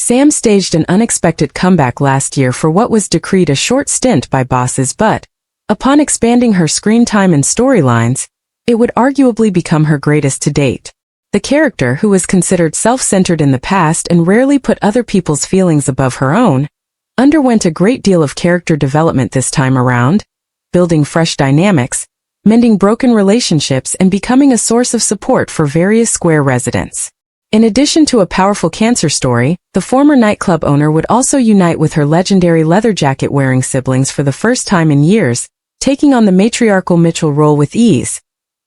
Sam staged an unexpected comeback last year for what was decreed a short stint by bosses, but, upon expanding her screen time and storylines, it would arguably become her greatest to date. The character, who was considered self-centered in the past and rarely put other people's feelings above her own, underwent a great deal of character development this time around, building fresh dynamics, mending broken relationships, and becoming a source of support for various Square residents. In addition to a powerful cancer story, the former nightclub owner would also unite with her legendary leather jacket-wearing siblings for the first time in years, taking on the matriarchal Mitchell role with ease.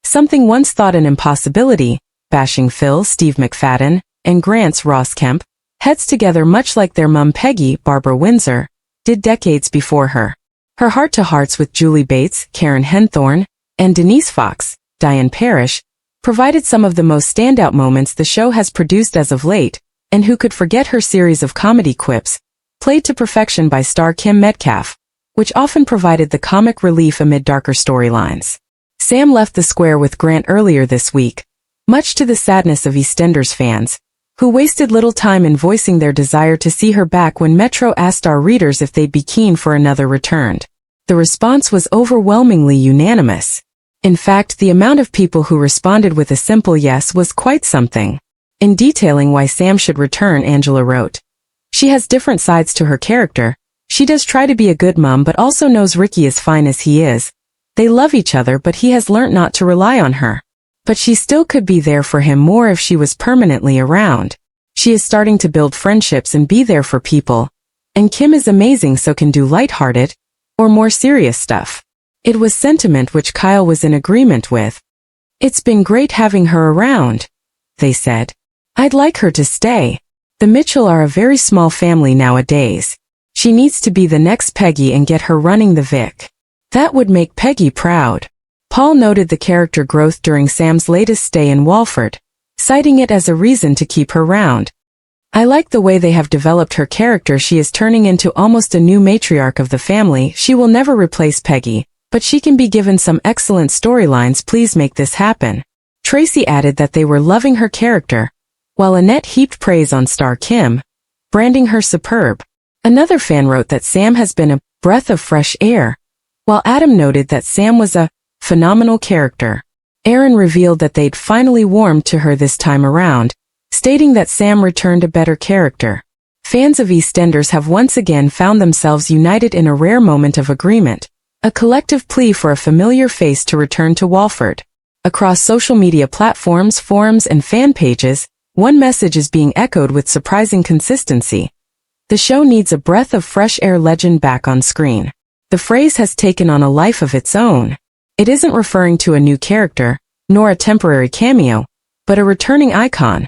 Something once thought an impossibility, bashing Phil, Steve McFadden, and Grant's Ross Kemp, heads together much like their mum Peggy, Barbara Windsor, did decades before her. Her heart-to-hearts with Julie Bates, Karen Henthorne, and Denise Fox, Diane Parrish, provided some of the most standout moments the show has produced as of late, and who could forget her series of comedy quips, played to perfection by star Kim Metcalf, which often provided the comic relief amid darker storylines. Sam left the Square with Grant earlier this week, much to the sadness of EastEnders fans, who wasted little time in voicing their desire to see her back when Metro asked our readers if they'd be keen for another return. The response was overwhelmingly unanimous. In fact, the amount of people who responded with a simple yes was quite something. In detailing why Sam should return, Angela wrote, "She has different sides to her character. She does try to be a good mom but also knows Ricky is fine as he is. They love each other but he has learnt not to rely on her. But she still could be there for him more if she was permanently around. She is starting to build friendships and be there for people. And Kim is amazing, so can do lighthearted, or more serious stuff." It was sentiment which Kyle was in agreement with. "It's been great having her around," they said. "I'd like her to stay. The Mitchell are a very small family nowadays. She needs to be the next Peggy and get her running the Vic. That would make Peggy proud." Paul noted the character growth during Sam's latest stay in Walford, citing it as a reason to keep her round. "I like the way they have developed her character. She is turning into almost a new matriarch of the family. She will never replace Peggy, but she can be given some excellent storylines. Please make this happen." Tracy added that they were loving her character, while Annette heaped praise on star Kim, branding her superb. Another fan wrote that Sam has been a breath of fresh air, while Adam noted that Sam was a phenomenal character. Aaron revealed that they'd finally warmed to her this time around, stating that Sam returned a better character. Fans of EastEnders have once again found themselves united in a rare moment of agreement, a collective plea for a familiar face to return to Walford. Across social media platforms, forums, and fan pages, one message is being echoed with surprising consistency. The show needs a breath of fresh air legend back on screen. The phrase has taken on a life of its own. It isn't referring to a new character, nor a temporary cameo, but a returning icon.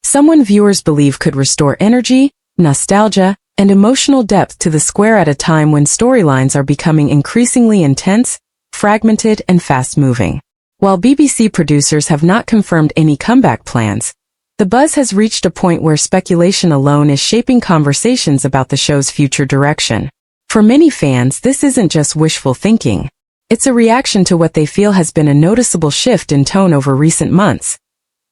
Someone viewers believe could restore energy, nostalgia, and emotional depth to the Square at a time when storylines are becoming increasingly intense, fragmented, and fast-moving. While BBC producers have not confirmed any comeback plans, the buzz has reached a point where speculation alone is shaping conversations about the show's future direction. For many fans, this isn't just wishful thinking. It's a reaction to what they feel has been a noticeable shift in tone over recent months.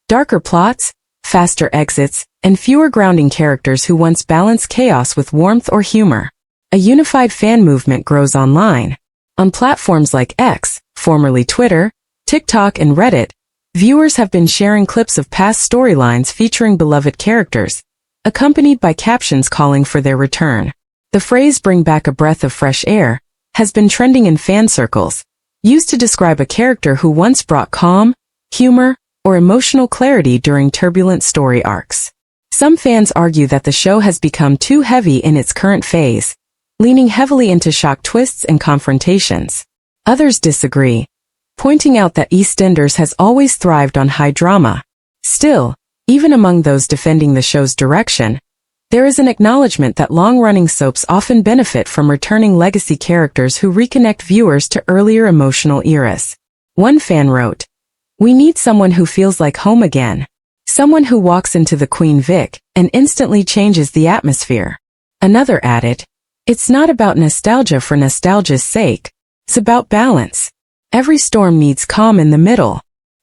Darker plots, faster exits, and fewer grounding characters who once balanced chaos with warmth or humor. A unified fan movement grows online. On platforms like X, formerly Twitter, TikTok, and Reddit, viewers have been sharing clips of past storylines featuring beloved characters, accompanied by captions calling for their return. The phrase "bring back a breath of fresh air" has been trending in fan circles, used to describe a character who once brought calm, humor, or emotional clarity during turbulent story arcs. Some fans argue that the show has become too heavy in its current phase, leaning heavily into shock twists and confrontations. Others disagree, pointing out that EastEnders has always thrived on high drama. Still, even among those defending the show's direction, there is an acknowledgement that long-running soaps often benefit from returning legacy characters who reconnect viewers to earlier emotional eras. One fan wrote, "We need someone who feels like home again. Someone who walks into the Queen Vic and instantly changes the atmosphere." Another added, "It's not about nostalgia for nostalgia's sake. It's about balance. Every storm needs calm in the middle."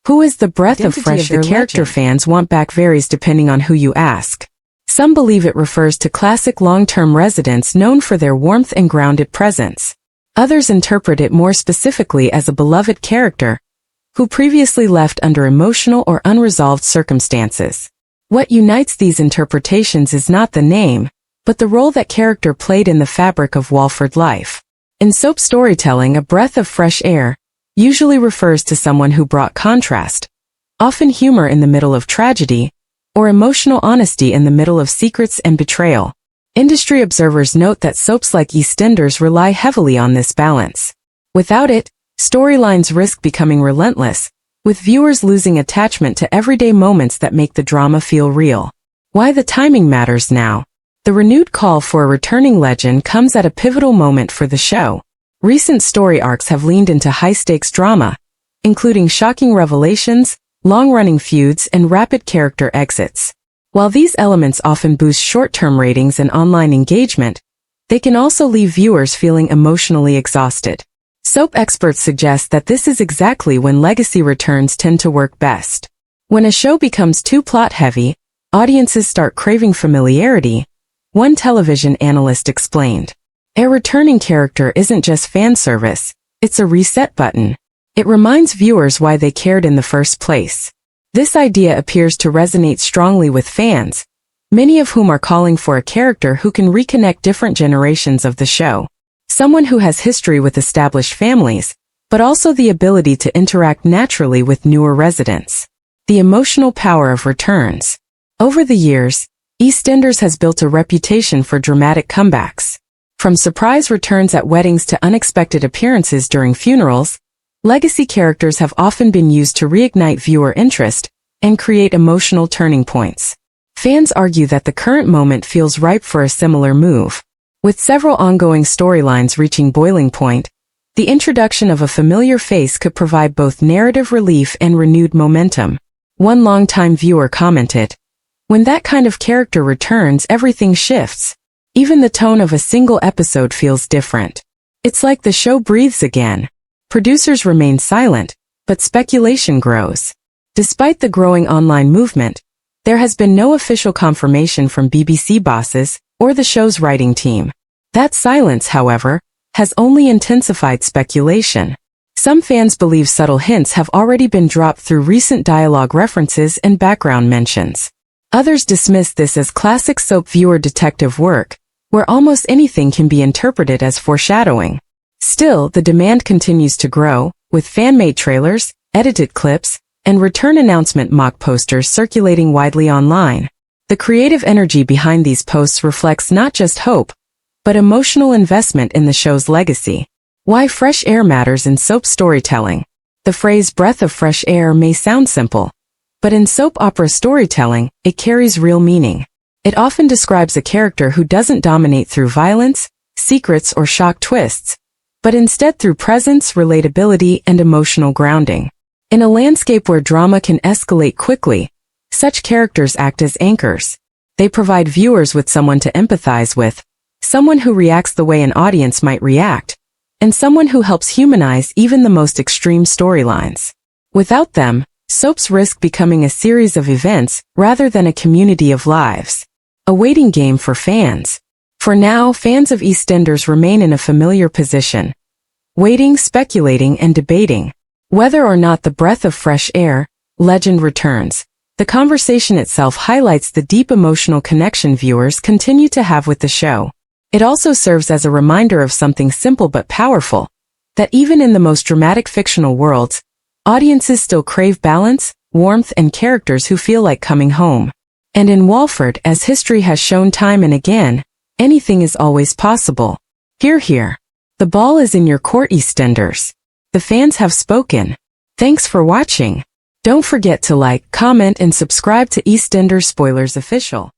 Who is the breath of fresh air the character fans want back varies depending on who you ask. Some believe it refers to classic long-term residents known for their warmth and grounded presence. Others interpret it more specifically as a beloved character who previously left under emotional or unresolved circumstances. What unites these interpretations is not the name, but the role that character played in the fabric of Walford life. In soap storytelling, a breath of fresh air usually refers to someone who brought contrast, often humor in the middle of tragedy, or emotional honesty in the middle of secrets and betrayal. Industry observers note that soaps like EastEnders rely heavily on this balance. Without it, storylines risk becoming relentless, with viewers losing attachment to everyday moments that make the drama feel real. Why the timing matters now. The renewed call for a returning legend comes at a pivotal moment for the show. Recent story arcs have leaned into high-stakes drama, including shocking revelations, long-running feuds, and rapid character exits. While these elements often boost short-term ratings and online engagement, they can also leave viewers feeling emotionally exhausted. Soap experts suggest that this is exactly when legacy returns tend to work best. When a show becomes too plot-heavy, audiences start craving familiarity, one television analyst explained. A returning character isn't just fan service, it's a reset button. It reminds viewers why they cared in the first place. This idea appears to resonate strongly with fans, many of whom are calling for a character who can reconnect different generations of the show. Someone who has history with established families, but also the ability to interact naturally with newer residents. The emotional power of returns. Over the years, EastEnders has built a reputation for dramatic comebacks. From surprise returns at weddings to unexpected appearances during funerals, legacy characters have often been used to reignite viewer interest and create emotional turning points. Fans argue that the current moment feels ripe for a similar move. With several ongoing storylines reaching boiling point, the introduction of a familiar face could provide both narrative relief and renewed momentum. One longtime viewer commented, "When that kind of character returns, everything shifts. Even the tone of a single episode feels different. It's like the show breathes again." Producers remain silent, but speculation grows. Despite the growing online movement, there has been no official confirmation from BBC bosses or the show's writing team. That silence, however, has only intensified speculation. Some fans believe subtle hints have already been dropped through recent dialogue references and background mentions. Others dismiss this as classic soap viewer detective work, where almost anything can be interpreted as foreshadowing. Still, the demand continues to grow, with fan-made trailers, edited clips, and return announcement mock posters circulating widely online. The creative energy behind these posts reflects not just hope, but emotional investment in the show's legacy. Why fresh air matters in soap storytelling. The phrase breath of fresh air may sound simple, but in soap opera storytelling, it carries real meaning. It often describes a character who doesn't dominate through violence, secrets, or shock twists, but instead through presence, relatability, and emotional grounding. In a landscape where drama can escalate quickly, such characters act as anchors. They provide viewers with someone to empathize with, someone who reacts the way an audience might react, and someone who helps humanize even the most extreme storylines. Without them, soaps risk becoming a series of events rather than a community of lives. A waiting game for fans. For now, fans of EastEnders remain in a familiar position, waiting, speculating, and debating whether or not the breath of fresh air, legend returns. The conversation itself highlights the deep emotional connection viewers continue to have with the show. It also serves as a reminder of something simple but powerful, that even in the most dramatic fictional worlds, audiences still crave balance, warmth, and characters who feel like coming home. And in Walford, as history has shown time and again, anything is always possible. Hear, hear. The ball is in your court, EastEnders. The fans have spoken. Thanks for watching. Don't forget to like, comment, and subscribe to EastEnders Spoilers Official.